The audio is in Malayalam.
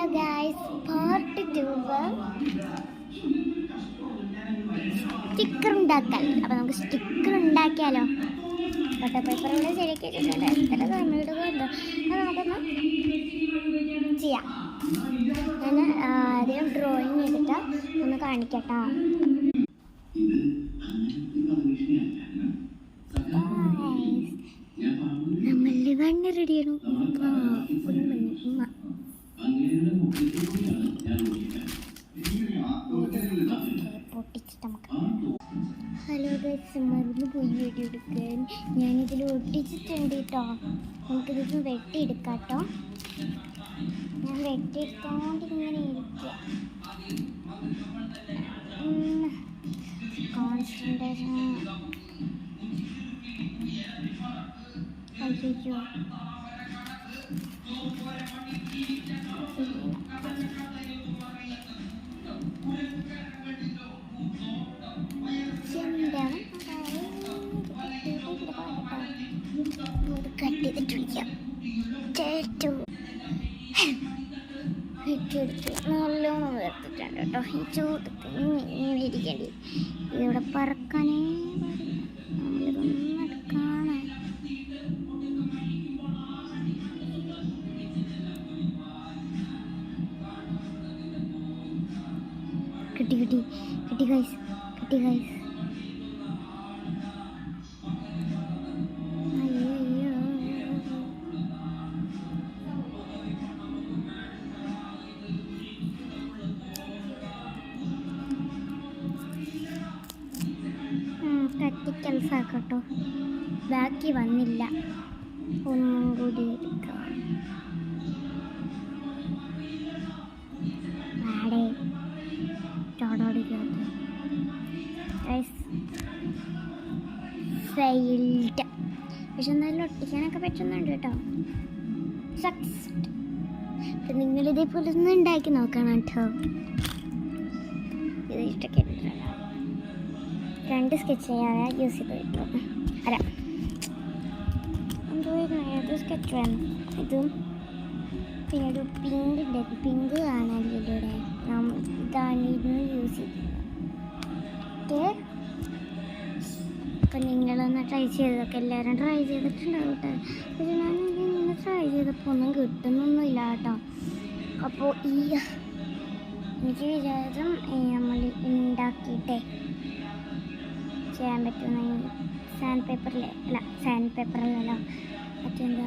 ഹലോ ഗായ്സ്, പാർട്ട് 2 സ്റ്റിക്കർ ഉണ്ടാക്കാൻ. അപ്പോൾ നമുക്ക് സ്റ്റിക്കർ ഉണ്ടാക്കിയാലോ? ബട്ടർ പേപ്പർ ഇവിടെ ശരിയാക്കി വെച്ചിട്ടുണ്ട്. എത്ര സമയമെടുക്കും എന്തോ, അത് നമുക്കൊന്ന് ചെയ്യാം. ഞാൻ ആദ്യം ഡ്രോയിങ് ചെയ്തിട്ട് ഒന്ന് കാണിക്കട്ടോ. നമ്മളുടെ വണ്ണ റെഡിയാണ്. ഹലോ ഗൈസ്, മറന്നു പോയി വീഡിയോ എടുക്കാൻ. ഞാനിതിൽ ഒട്ടിച്ചിട്ടുണ്ട് കേട്ടോ. നമുക്കിതൊന്ന് വെട്ടിയെടുക്കാം കേട്ടോ. ഞാൻ വെട്ടിയെടുത്തോണ്ട് ഇങ്ങനെ ഇരിക്കുക. കോൺസെൻട്രേഷൻ. അയ്യോ, കട്ട് ചെയ്തിട്ട് വിളിക്കാം. വെട്ടിയെടുത്ത് നല്ലോണം വേർത്തിട്ടുണ്ട് കേട്ടോ. ഈ ചൂട്ടത്തിന് ഇങ്ങനെ ഇരിക്കേണ്ടി. ഇതിവിടെ പറക്കാനേ നമ്മളിതൊന്നും എടുക്കാനായി. കിട്ടി കിട്ടി കിട്ടി ഗൈസ്, കിട്ടി ഗൈസ്. കട്ടിക്കൽസാക്കട്ടോ. ബാക്കി വന്നില്ല, ഒന്നും കൂടി എടുക്കാം. ആടെ ചോടോടിക്കകത്ത് ഫെയിൽഡ്. പക്ഷെ എന്നാലും ഒട്ടിക്കാനൊക്കെ പറ്റുന്നുണ്ട് കേട്ടോ. സക്സസ്ഡ്. അപ്പം നിങ്ങളിതേപോലെ ഒന്ന് ഉണ്ടാക്കി നോക്കണം കേട്ടോ. ഇത് ഇഷ്ടമൊക്കെ രണ്ട് സ്കെച്ച് ചെയ്യാതെ യൂസ് ചെയ്ത് കിട്ടും. അല്ല, എന്തായിരുന്നു ഏത് സ്കെച്ച് വേണം? ഇതും പിന്നെ ഒരു പിങ്ക് ഉണ്ട്. പിങ്ക് കാണാനില്ല ഇവിടെ. ഇതാണ് ഇതിന് യൂസ് ചെയ്തിട്ട്. അപ്പം നിങ്ങളൊന്ന് ട്രൈ ചെയ്തൊക്കെ എല്ലാവരും ട്രൈ ചെയ്തിട്ടുണ്ടാവും കേട്ടോ. പക്ഷെ ഞാൻ ഇങ്ങനെ ട്രൈ ചെയ്തപ്പോൾ ഒന്നും കിട്ടുന്നൊന്നുമില്ല കേട്ടോ. അപ്പോൾ എനിക്ക് വിചാരം നമ്മൾ ഉണ്ടാക്കിയിട്ടേ ചെയ്യാൻ പറ്റുന്ന സാൻഡ് പേപ്പറിലല്ലോ മറ്റെന്താ